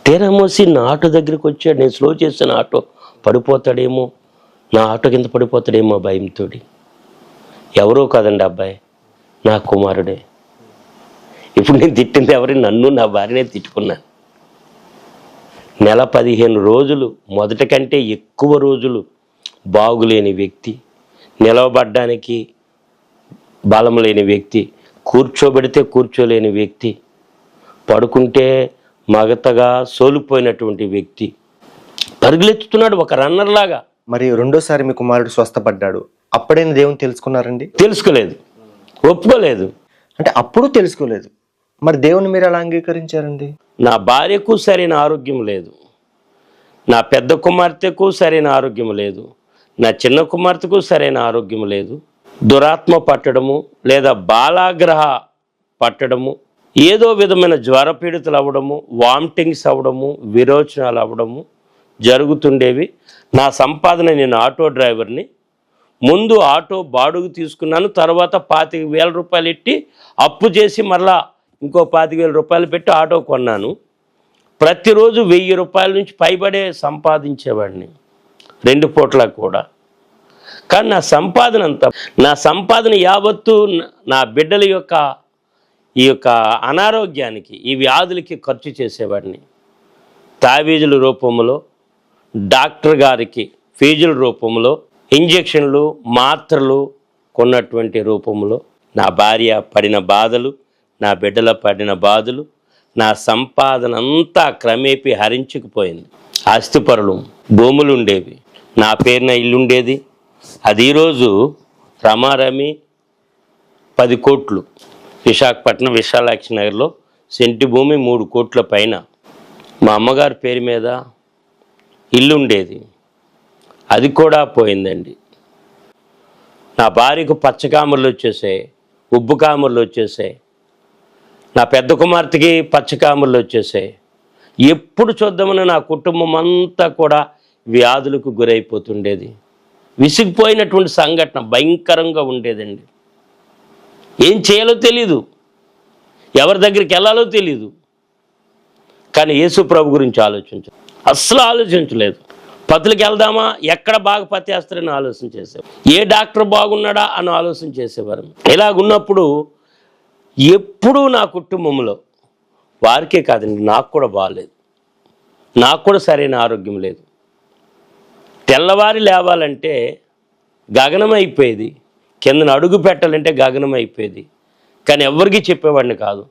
తీరా మోసి నా ఆటో దగ్గరికి వచ్చాడు. నేను స్లో చేసిన ఆటో పడిపోతాడేమో, నా ఆటో కింద పడిపోతాడేమో భయంతో. ఎవరో కాదండి అబ్బాయి, నా కుమారుడే. ఇప్పుడు నేను తిట్టింది ఎవరిని? నన్ను, నా భార్యనే తిట్టుకున్నాను. నెల 15 రోజులు, మొదటి కంటే ఎక్కువ రోజులు బాగులేని వ్యక్తి, నిలవబడ్డానికి బలం లేని వ్యక్తి, కూర్చోబెడితే కూర్చోలేని వ్యక్తి, పడుకుంటే మగతగా సోలిపోయినటువంటి వ్యక్తి పరుగులెత్తుతున్నాడు ఒక రన్నర్ లాగా. మరి రెండోసారి మీ కుమారుడు స్వస్థపడ్డాడు, అప్పుడైనా దేవుని తెలుసుకున్నారండి? తెలుసుకోలేదు, ఒప్పుకోలేదు. అంటే అప్పుడు తెలుసుకోలేదు, మరి దేవుని మీరు ఎలా అంగీకరించారండి? నా భార్యకు సరైన ఆరోగ్యం లేదు, నా పెద్ద కుమార్తెకు సరైన ఆరోగ్యం లేదు, నా చిన్న కుమార్తెకు సరైన ఆరోగ్యం లేదు. దురాత్మ పట్టడము లేదా బాలాగ్రహ పట్టడము, ఏదో విధమైన జ్వరపీడితులు అవ్వడము, వామిటింగ్స్ అవ్వడము, విరోచనాలు అవ్వడము జరుగుతుండేవి. నా సంపాదన, నేను ఆటో డ్రైవర్ని. ముందు ఆటో బాడుగు తీసుకున్నాను, తర్వాత 25,000 రూపాయలు ఎట్టి అప్పు చేసి మరలా ఇంకో 25,000 రూపాయలు పెట్టి ఆటో కొన్నాను. ప్రతిరోజు 1000 రూపాయల నుంచి పైబడే సంపాదించేవాడిని 2 పూట్ల కూడా. కానీ నా సంపాదన యావత్తు నా బిడ్డల యొక్క ఈ యొక్క అనారోగ్యానికి, ఈ వ్యాధులకి ఖర్చు చేసేవాడిని. తావీజుల రూపంలో, డాక్టర్ గారికి ఫీజుల రూపంలో, ఇంజెక్షన్లు, మాత్రలు కొన్నటువంటి రూపంలో నా భార్య పడిన బాధలు, నా బిడ్డల పడిన బాధలు, నా సంపాదన అంతా క్రమేపీ హరించుకుపోయింది. ఆస్తిపరులు, భూములు ఉండేవి, నా పేరున ఇల్లు ఉండేది. అది ఈరోజు రమారమి 10 కోట్లు. విశాఖపట్నం విశాలాక్షి నగర్లో సెంటి భూమి 3 కోట్ల పైన. మా అమ్మగారి పేరు మీద ఇల్లు ఉండేది, అది కూడా పోయిందండి. నా భార్యకు పచ్చకామర్లు వచ్చేసాయి, ఉబ్బు కామర్లు వచ్చేసాయి. నా పెద్ద కుమార్తెకి పచ్చకామర్లు వచ్చేసాయి. ఎప్పుడు చూద్దామని నా కుటుంబం అంతా కూడా వ్యాధులకు గురైపోతుండేది. విసిగిపోయినటువంటి సంఘటన భయంకరంగా ఉండేదండి. ఏం చేయాలో తెలీదు, ఎవరి దగ్గరికి వెళ్ళాలో తెలీదు. కానీ యేసు ప్రభు గురించి అస్సలు ఆలోచించలేదు. పతులకి వెళ్దామా, ఎక్కడ బాగా పత్తేస్తారని ఆలోచన చేసేవారు, ఏ డాక్టర్ బాగున్నాడా అని ఆలోచన చేసేవారు. ఇలాగున్నప్పుడు ఎప్పుడూ నా కుటుంబంలో, వారికే కాదండి, నాకు కూడా బాగాలేదు, నాకు కూడా సరైన ఆరోగ్యం లేదు. తెల్లవారి లేవాలంటే గగనం అయిపోయేది, కిందన అడుగు పెట్టాలంటే గగనం అయిపోయేది. కానీ ఎవరికి చెప్పేవాడిని కాదు,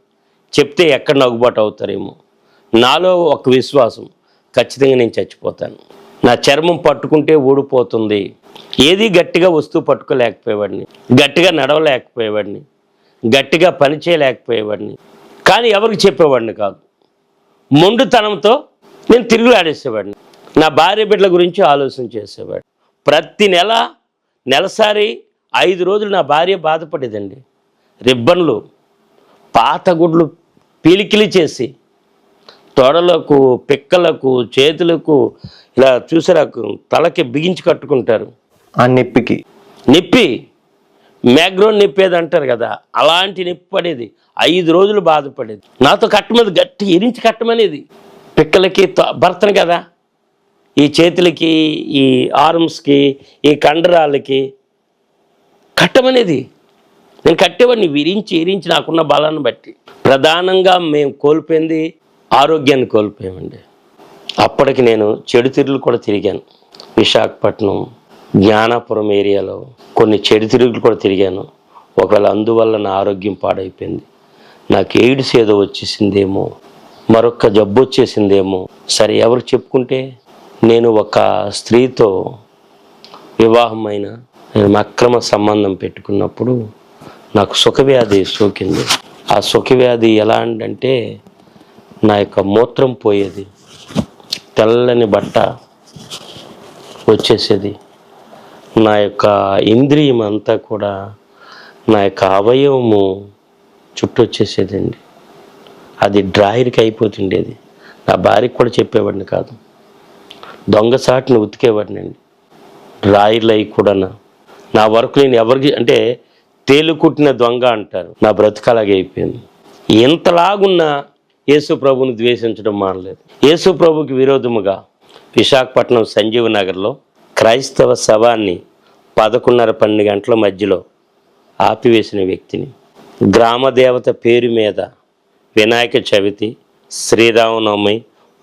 చెప్తే ఎక్కడ నవ్వుబాటు అవుతారేమో. నాలో ఒక విశ్వాసం, ఖచ్చితంగా నేను చచ్చిపోతాను, నా చర్మం పట్టుకుంటే ఊడిపోతుంది. ఏది గట్టిగా వస్తువు పట్టుకోలేకపోయేవాడిని, గట్టిగా నడవలేకపోయేవాడిని, గట్టిగా పని చేయలేకపోయేవాడిని. కానీ ఎవరికి చెప్పేవాడిని కాదు. మొండుతనంతో నేను తిరుగులాడేసేవాడిని. నా భార్య బిడ్డల గురించి ఆలోచన చేసేవాడు. ప్రతి నెలసారి 5 రోజులు నా భార్య బాధపడేదండి. రిబ్బన్లు, పాత గుడ్లు పీలికిలి చేసి తొడలకు, పిక్కలకు, చేతులకు ఇలా చూసారా తలకి బిగించి కట్టుకుంటారు. ఆ నొప్పి మ్యాగ్రోన్ నొప్పేది అంటారు కదా, అలాంటి నొప్పి పడేది. 5 రోజులు బాధపడేది. నాతో కట్టమది గట్టి ఎరించి కట్టమనేది. పిక్కలకి భర్తను కదా, ఈ చేతులకి, ఈ ఆర్మ్స్కి, ఈ కండరాలకి కట్టమనేది. నేను కట్టేవాడిని విరించి నాకున్న బలాన్ని బట్టి. ప్రధానంగా మేము కోల్పోయింది ఆరోగ్యాన్ని కోల్పోయామండి. అప్పటికి నేను చెడు తిరుగులు కూడా తిరిగాను. విశాఖపట్నం, జ్ఞానాపురం ఏరియాలో కొన్ని చెడు తిరుగులు కూడా తిరిగాను. ఒకవేళ అందువల్ల నా ఆరోగ్యం పాడైపోయింది. నాకు ఎయిడ్స్ ఏదో వచ్చేసిందేమో, మరొక జబ్బు వచ్చేసిందేమో. సరే, ఎవరు చెప్పుకుంటే నేను ఒక స్త్రీతో వివాహమైన నేను అక్రమ సంబంధం పెట్టుకున్నప్పుడు నాకు సుఖవ్యాధి సోకింది. ఆ సుఖవ్యాధి ఎలా అంటే నా యొక్క మూత్రం పోయేది, తెల్లని బట్ట వచ్చేసేది, నా యొక్క ఇంద్రియం అంతా కూడా నా యొక్క అవయవము చుట్టూ వచ్చేసేదండి. అది డ్రాయర్కి అయిపోతుండేది. నా భార్యకి కూడా చెప్పేవాడిని కాదు. దొంగసాటిని ఉతికేవాడిని అండి. డ్రాయర్లు అవి కూడా నా వరకు నేను ఎవరికి అంటే తేలుకుట్టిన దొంగ అంటారు. నా బ్రతుకు అలాగే అయిపోయింది. ఎంతలాగున్న యేసు ప్రభుని ద్వేషించడం మానలేదు. యేసు ప్రభుకి విరోధముగా విశాఖపట్నం సంజీవ్ నగర్లో క్రైస్తవ శవాన్ని 11:30-12 గంటల మధ్యలో ఆపివేసిన వ్యక్తిని, గ్రామ దేవత పేరు మీద వినాయక చవితి, శ్రీరామనవమి,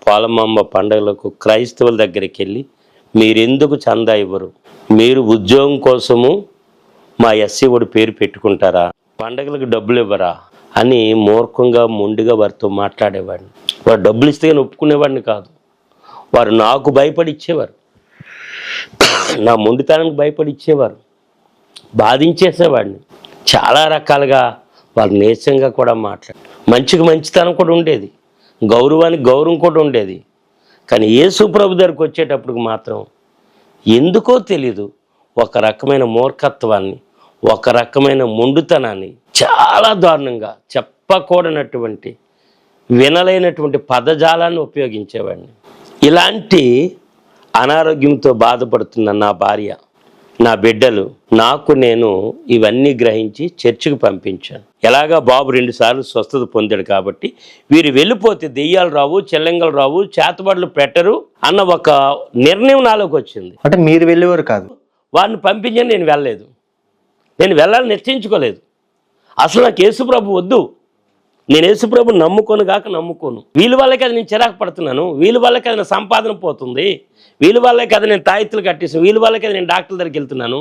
పోలమమ్మ పండుగలకు క్రైస్తవుల దగ్గరికి వెళ్ళి మీరెందుకు చందా ఇవ్వరు, మీరు ఉద్యోగం కోసము మా ఎస్సీ ఓడి పేరు పెట్టుకుంటారా, పండగలకు డబ్బులు ఇవ్వరా అని మూర్ఖంగా మొండిగా వారితో మాట్లాడేవాడిని. వారు డబ్బులు ఇస్తే కానీ ఒప్పుకునేవాడిని కాదు. వారు నాకు భయపడి ఇచ్చేవారు, నా మొండితనానికి భయపడి ఇచ్చేవారు, బాధించేసేవాడిని. చాలా రకాలుగా వారు నీచంగా కూడా మంచికి మంచితనం కూడా ఉండేది, గౌరవానికి గౌరవం కూడా ఉండేది. కానీ యేసు ప్రభు దగ్గరికి వచ్చేటప్పటికి మాత్రం ఎందుకో తెలీదు ఒక రకమైన మూర్ఖత్వాన్ని, ఒక రకమైన మొండుతనాన్ని చాలా దారుణంగా చెప్పకూడనటువంటి, వినలేనటువంటి పదజాలాన్ని ఉపయోగించేవాడిని. ఇలాంటి అనారోగ్యంతో బాధపడుతున్న నా భార్య, నా బిడ్డలు, నాకు నేను ఇవన్నీ గ్రహించి చర్చికి పంపించాను. ఎలాగా బాబు 2 సార్లు స్వస్థత పొందాడు కాబట్టి వీరు వెళ్ళిపోతే దెయ్యాలు రావు, చెల్లంగలు రావు, చేతబడులు పెట్టరు అన్న ఒక నిర్ణయం నాలోకి వచ్చింది. అంటే మీరు వెళ్ళేవారు కాదు, వారిని పంపించని నేను వెళ్ళలేదు. నేను వెళ్ళాలని నిశ్చయించుకోలేదు. అసలు నాకు యేసుప్రభు వద్దు. నేను యేసుప్రభు నమ్ముకోను. వీళ్ళ వల్లే కదా నేను చిరాకు పడుతున్నాను, వీళ్ళ వల్లే కదా నా సంపాదన పోతుంది, వీళ్ళ వల్లే కదా నేను తాయెత్తులు కట్టేసాను, వీళ్ళ వల్లే కదా నేను డాక్టర్ దగ్గరికి వెళ్తున్నాను,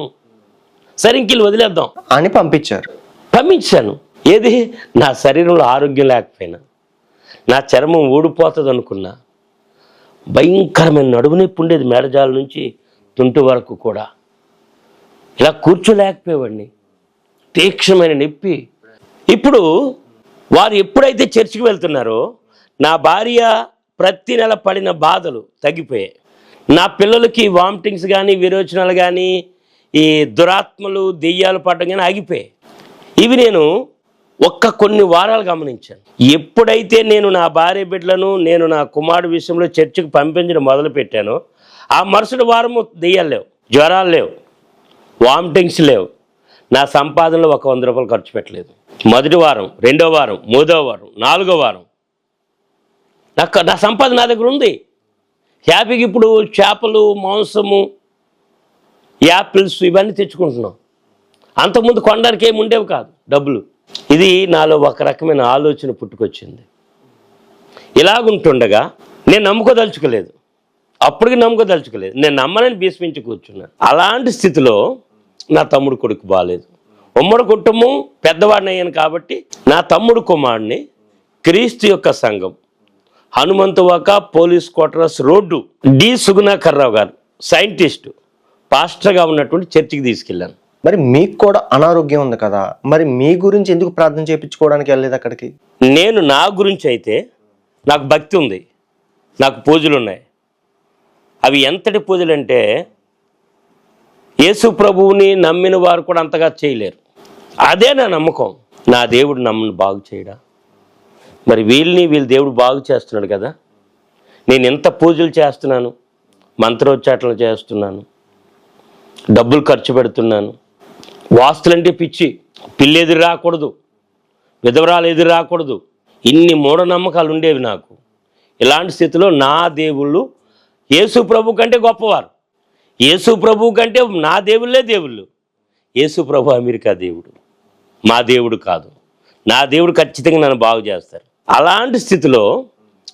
సరే ఇంక వీళ్ళు వదిలేద్దాం అని పంపించాను. ఏది, నా శరీరంలో ఆరోగ్యం లేకపోయినా, నా చర్మం ఊడిపోతుంది అనుకున్నా, భయంకరమైన నడుము నొప్పి ఉండేది మేడజాల నుంచి తుంటు వరకు కూడా. ఇలా కూర్చోలేకపోయేవాడిని, తీక్షణమైన నొప్పి. ఇప్పుడు వారు ఎప్పుడైతే చర్చికి వెళ్తున్నారో నా భార్య ప్రతి నెల పడిన బాధలు తగ్గిపోయాయి. నా పిల్లలకి వామిటింగ్స్ కానీ, విరోచనాలు కానీ, ఈ దురాత్మలు, దెయ్యాలు పడడం కానీ ఆగిపోయాయి. ఇవి నేను కొన్ని వారాలు గమనించాను. ఎప్పుడైతే నేను నా భార్య బిడ్డలను, నేను నా కుమారుడు విషయంలో చర్చికి పంపించడం మొదలుపెట్టానో ఆ మరుసటి వారము దెయ్యాలు లేవు, జ్వరాలు లేవు, వామిటింగ్స్ లేవు. నా సంపాదనలో ఒక 100 రూపాయలు ఖర్చు పెట్టలేదు. మొదటి వారం, 2వ వారం, 3వ వారం, 4వ వారం నా సంపాదన నా దగ్గర ఉంది. హ్యాపీగా ఇప్పుడు చేపలు, మాంసము, యాపిల్స్ ఇవన్నీ తెచ్చుకుంటున్నాం. అంతకుముందు కొనడానికి ఏమి ఉండేవి కాదు డబ్బులు. ఇది నాలో ఒక రకమైన ఆలోచన పుట్టుకొచ్చింది. ఇలాగుంటుండగా నేను నమ్ముకోదలుచుకోలేదు, అప్పటికి నమ్ముకోదలుచుకోలేదు, నేను నమ్మనని భీష్మించి కూర్చున్నాను. అలాంటి స్థితిలో నా తమ్ముడు కొడుకు బాగాలేదు. ఉమ్మడి కుటుంబం, పెద్దవాడిని అయ్యాను కాబట్టి నా తమ్ముడు కుమారుడిని క్రీస్తు యొక్క సంఘం Hanumanthuvaka police quarters road D Sugunakar Rao garu scientist పాస్టర్గా ఉన్నటువంటి చర్చికి తీసుకెళ్ళాను. మరి మీకు కూడా అనారోగ్యం ఉంది కదా, మరి మీ గురించి ఎందుకు ప్రార్థన చేయించుకోవడానికి వెళ్ళలేదు అక్కడికి? నేను నా గురించి అయితే నాకు భక్తి ఉంది, నాకు పూజలు ఉన్నాయి. అవి ఎంతటి పూజలు అంటే యేసు ప్రభువుని నమ్మిన వారు కూడా అంతగా చేయలేరు. అదే నా నమ్మకం. నా దేవుడు నమ్మని బాగు చేయడా? మరి వీళ్ళ దేవుడు బాగు చేస్తున్నాడు కదా. నేను ఎంత పూజలు చేస్తున్నాను, మంత్రోచ్చాటనలు చేస్తున్నాను, డబ్బులు ఖర్చు పెడుతున్నాను. వాస్తులంటే పిచ్చి, పిల్లి ఎదురు రాకూడదు, విధవరాలు ఎదురు రాకూడదు, ఇన్ని మూఢనమ్మకాలు ఉండేవి నాకు. ఇలాంటి స్థితిలో నా దేవుళ్ళు యేసు ప్రభు కంటే గొప్పవారు. యేసు ప్రభు కంటే నా దేవుళ్ళే దేవుళ్ళు. యేసు ప్రభు అమెరికా దేవుడు, మా దేవుడు కాదు. నా దేవుడు ఖచ్చితంగా నన్ను బాగు చేస్తారు. అలాంటి స్థితిలో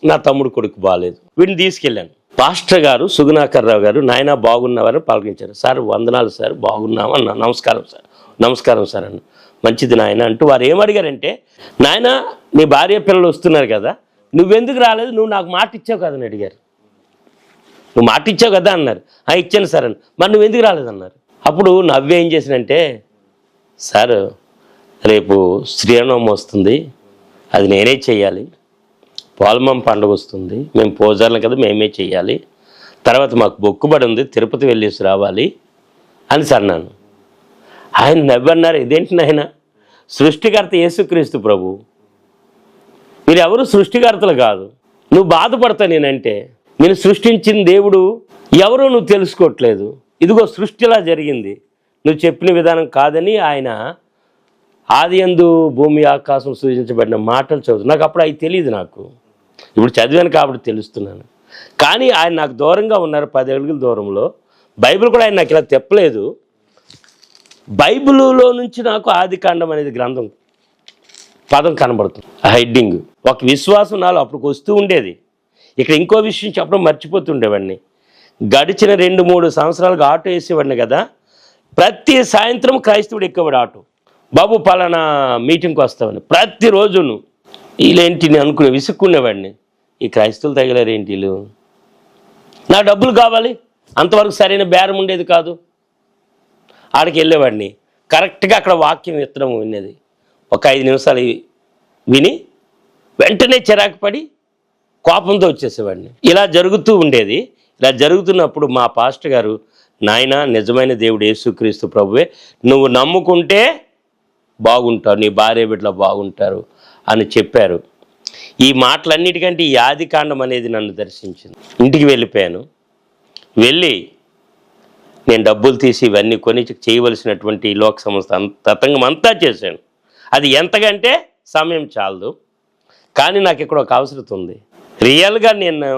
నా తమ్ముడు కొడుకు బాగాలేదు. వీడిని తీసుకెళ్ళాను. పాస్టర్ గారు సుగుణాకర్ రావు గారు, నాయన బాగున్నావని పలకించారు. సార్ వందనాలు సార్, బాగున్నావా అన్న. నమస్కారం సార్. నమస్కారం సార్ అన్న. మంచిది నాయన అంటూ వారు ఏమడిగారంటే, నాయన నీ భార్య పిల్లలు వస్తున్నారు కదా, నువ్వెందుకు రాలేదు, నువ్వు నాకు మాట ఇచ్చావు కదా అని అడిగారు. నువ్వు మాట ఇచ్చావు కదా అన్నారు. ఇచ్చాను సార్ అని. మరి నువ్వు ఎందుకు రాలేదన్నారు. అప్పుడు నవ్వే ఏం చేసినంటే, సార్ రేపు శ్రీరామనవమి వస్తుంది, అది నేనే చెయ్యాలి. పోలమం పండుగ వస్తుంది, మేము పూజారులు కదా, మేమే చెయ్యాలి. తర్వాత మాకు మొక్కుబడి ఉంది, తిరుపతి వెళ్ళేసి రావాలి అని అన్నాను. ఆయన నవ్వన్నారు, ఇదేంటి నాయన, సృష్టికర్త యేసుక్రీస్తు ప్రభు, మీరు ఎవరు సృష్టికర్తలు కాదు. నువ్వు బాధపడతావు నేనంటే. నేను సృష్టించిన దేవుడు ఎవరో నువ్వు తెలుసుకోవట్లేదు. ఇదిగో సృష్టిలా జరిగింది, నువ్వు చెప్పిన విధానం కాదని ఆయన ఆదియందు భూమి ఆకాశం సూచించబడిన మాటలు చదువు. నాకు అప్పుడు అవి తెలియదు. నాకు ఇప్పుడు చదివాను కాబట్టి తెలుస్తున్నాను. కానీ ఆయన నాకు దూరంగా ఉన్నారు, 10 అడుగుల దూరంలో. బైబిల్ కూడా ఆయన నాకు ఇలా తెప్పలేదు. బైబిల్లో నుంచి నాకు ఆదికాండం అనేది గ్రంథం పదం కనబడుతుంది, హెడ్డింగ్. ఒక విశ్వాసం నాలో అప్పుడు వస్తూ ఉండేది. ఇక్కడ ఇంకో విషయం చెప్పడం మర్చిపోతుండేవాడిని. గడిచిన 2-3 సంవత్సరాలుగా ఆటో వేసేవాడిని కదా. ప్రతి సాయంత్రం క్రైస్తవుడు ఎక్కేవాడు ఆటో. బాబు పలానా మీటింగ్కి వస్తామని ప్రతిరోజును. వీళ్ళేంటి నేను అనుకునే విసుక్కునేవాడిని, ఈ క్రైస్తవులు తగిలారేంటి వీళ్ళు, నా డబ్బులు కావాలి. అంతవరకు సరైన బేరం ఉండేది కాదు. ఆడికి వెళ్ళేవాడిని. కరెక్ట్గా అక్కడ వాక్యం విత్తడం వినేది. ఒక 5 నిమిషాలు విని వెంటనే చిరాకు పడి కోపంతో వచ్చేసేవాడిని. ఇలా జరుగుతూ ఉండేది. ఇలా జరుగుతున్నప్పుడు మా పాస్టర్ గారు, నాయన నిజమైన దేవుడు యేసుక్రీస్తు ప్రభువే, నువ్వు నమ్ముకుంటే బాగుంటావు, నీ భార్య బిడ్డలు బాగుంటారు అని చెప్పారు. ఈ మాటలన్నిటికంటే ఈ ఆదికాండం అనేది నన్ను దర్శించింది. ఇంటికి వెళ్ళిపోయాను. వెళ్ళి నేను డబ్బులు తీసి ఇవన్నీ కొని చేయవలసినటువంటి లోక సంస్థ తతంగం అంతా చేశాను. అది ఎంతకంటే సమయం చాలదు. కానీ నాకు ఇక్కడ ఒక అవసరం ఉంది. రియల్గా నేను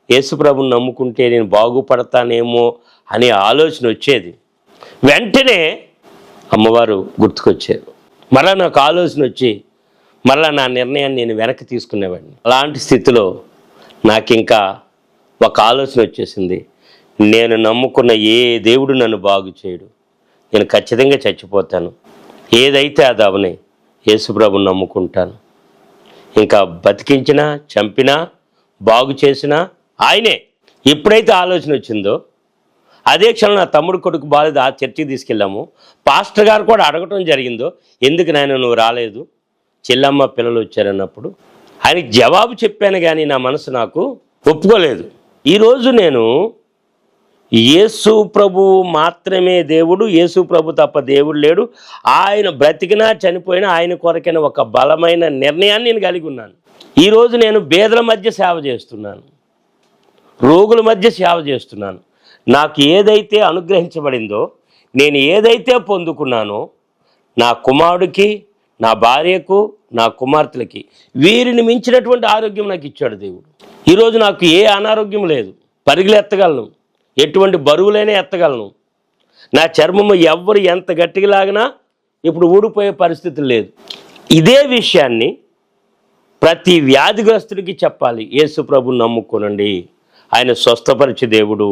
యేసుప్రభుని నమ్ముకుంటే నేను బాగుపడతానేమో అనే ఆలోచన వచ్చేది. వెంటనే అమ్మవారు గుర్తుకొచ్చారు. మళ్ళా నాకు ఆలోచన వచ్చి మళ్ళీ నా నిర్ణయాన్ని నేను వెనక్కి తీసుకునేవాడిని. అలాంటి స్థితిలో నాకు ఇంకా ఒక ఆలోచన వచ్చేసింది. నేను నమ్ముకున్న ఏ దేవుడు నన్ను బాగు చేయడు, నేను ఖచ్చితంగా చచ్చిపోతాను. ఏదైతే అది అవనే, యేసుప్రభుని నమ్ముకుంటాను. ఇంకా బతికించినా చంపినా బాగు చేసినా ఆయనే. ఎప్పుడైతే ఆలోచన వచ్చిందో అదే క్షణం నా తమ్ముడు కొడుకు బాలేదు, ఆ చర్చికి తీసుకెళ్ళాము. పాస్టర్ గారు కూడా అడగటం జరిగిందో, ఎందుకు నాయన నువ్వు రాలేదు, చెల్లమ్మ పిల్లలు వచ్చారన్నప్పుడు ఆయనకి జవాబు చెప్పాను. కానీ నా మనసు నాకు ఒప్పుకోలేదు. ఈరోజు నేను యేసు ప్రభు మాత్రమే దేవుడు, యేసు ప్రభు తప్ప దేవుడు లేడు, ఆయన బ్రతికినా చనిపోయినా ఆయన కొరకైన ఒక బలమైన నిర్ణయాన్ని నేను కలిగి ఉన్నాను. ఈరోజు నేను పేదల మధ్య సేవ చేస్తున్నాను, రోగుల మధ్య సేవ చేస్తున్నాను. నాకు ఏదైతే అనుగ్రహించబడిందో, నేను ఏదైతే పొందుకున్నానో, నా కుమారుడికి, నా భార్యకు, నా కుమార్తెలకి వీరిని మించినటువంటి ఆరోగ్యం నాకు ఇచ్చాడు దేవుడు. ఈరోజు నాకు ఏ అనారోగ్యం లేదు, పరుగులు ఎత్తగలను, ఎటువంటి బరువులైనా ఎత్తగలను. నా చర్మము ఎవ్వరు ఎంత గట్టిగా లాగినా ఇప్పుడు ఊడిపోయే పరిస్థితి లేదు. ఇదే విషయాన్ని ప్రతి వ్యాధిగ్రస్తుడికి చెప్పాలి. యేసు ప్రభుని నమ్ముకోనండి, ఆయన స్వస్థపరిచే దేవుడు,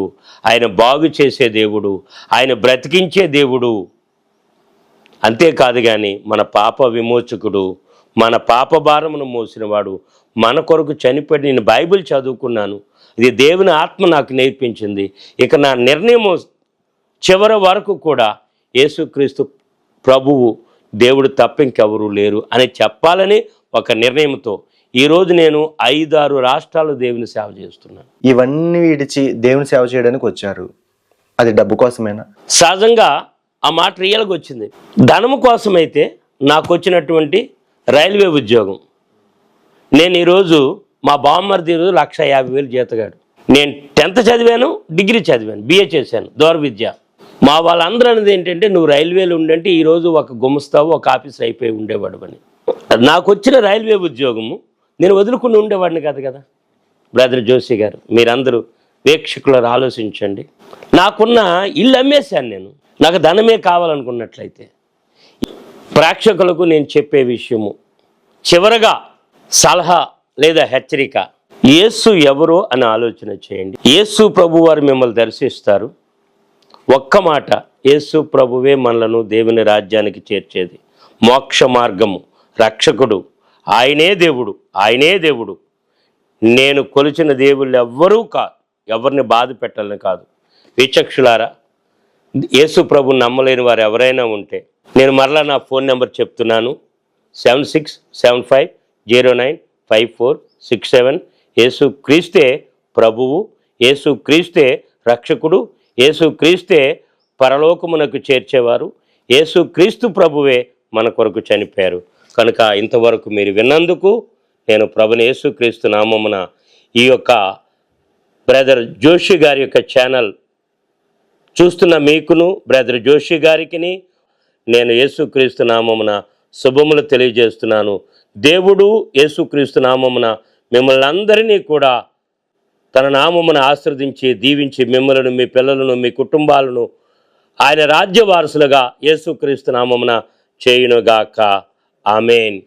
ఆయన బాగు చేసే దేవుడు, ఆయన బ్రతికించే దేవుడు. అంతేకాదు కానీ మన పాప విమోచకుడు, మన పాప భారమును మోసినవాడు, మన కొరకు చనిపోయి, నేను బైబిల్ చదువుకున్నాను, ఇది దేవుని ఆత్మ నాకు నేర్పించింది. ఇక నా నిర్ణయం చివరి వరకు కూడా యేసుక్రీస్తు ప్రభువు దేవుడు తప్ప ఇంకెవరూ లేరు అని చెప్పాలని ఒక నిర్ణయంతో ఈరోజు నేను 5-6 రాష్ట్రాలు దేవుని సేవ చేస్తున్నాను. ఇవన్నీ విడిచి దేవుని సేవ చేయడానికి వచ్చారు, అది డబ్బు కోసమేనా? సహజంగా ఆ మాట రియల్గా వచ్చింది. ధనము కోసమైతే నాకు వచ్చినటువంటి రైల్వే ఉద్యోగం, నేను ఈరోజు మా బామ్మర్ది ఈరోజు 1,50,000 జీతగాడు. నేను 10th చదివాను, డిగ్రీ చదివాను, BA చేశాను, దూర విద్య. మా వాళ్ళందరూ అనేది ఏంటంటే నువ్వు రైల్వేలో ఉండంటే ఈరోజు ఒక గుమస్తావు, ఒక ఆఫీసర్ అయిపోయి ఉండేవాడు అని. నాకు వచ్చిన రైల్వే ఉద్యోగము నేను వదులుకుని ఉండేవాడిని కాదు కదా. బ్రదర్ జోషి గారు, మీరందరూ వీక్షకులు ఆలోచించండి. నాకున్న ఇల్లు అమ్మేశాను నేను, నాకు ధనమే కావాలనుకున్నట్లయితే. ప్రేక్షకులకు నేను చెప్పే విషయము చివరగా సలహా లేదా హెచ్చరిక, యేసు ఎవరో అని ఆలోచన చేయండి. యేసు ప్రభు వారు మిమ్మల్ని దర్శిస్తారు. ఒక్క మాట, యేసు ప్రభువే మనలను దేవుని రాజ్యానికి చేర్చేది, మోక్ష మార్గము, రక్షకుడు, ఆయనే దేవుడు, ఆయనే దేవుడు. నేను కొలిచిన దేవుళ్ళు ఎవ్వరూ కాదు, ఎవరిని బాధ పెట్టాలని కాదు. విచక్షులారా, యేసు ప్రభు నమ్మలేని వారు ఎవరైనా ఉంటే నేను మరలా నా ఫోన్ నెంబర్ చెప్తున్నాను, 7675095467. యేసు క్రీస్తే ప్రభువు, యేసు క్రీస్తే రక్షకుడు, యేసు క్రీస్తే పరలోకమునకు చేర్చేవారు, యేసు క్రీస్తు ప్రభువే మన కొరకు చనిపోయారు. కనుక ఇంతవరకు మీరు విన్నందుకు నేను ప్రభుని యేసు క్రీస్తు నామమున ఈ యొక్క బ్రదర్ జోషి గారి యొక్క ఛానల్ చూస్తున్న మీకును బ్రదర్ జోషి గారికి నేను యేసుక్రీస్తు నామమున శుభములు తెలియజేస్తున్నాను. దేవుడు యేసుక్రీస్తు నామమున మిమ్మల్ని అందరినీ కూడా తన నామమున ఆశీర్వదించి దీవించి మిమ్మలను, మీ పిల్లలను, మీ కుటుంబాలను ఆయన రాజ్య వారసులుగా యేసుక్రీస్తు నామమున చేయునుగాక. ఆమేన్.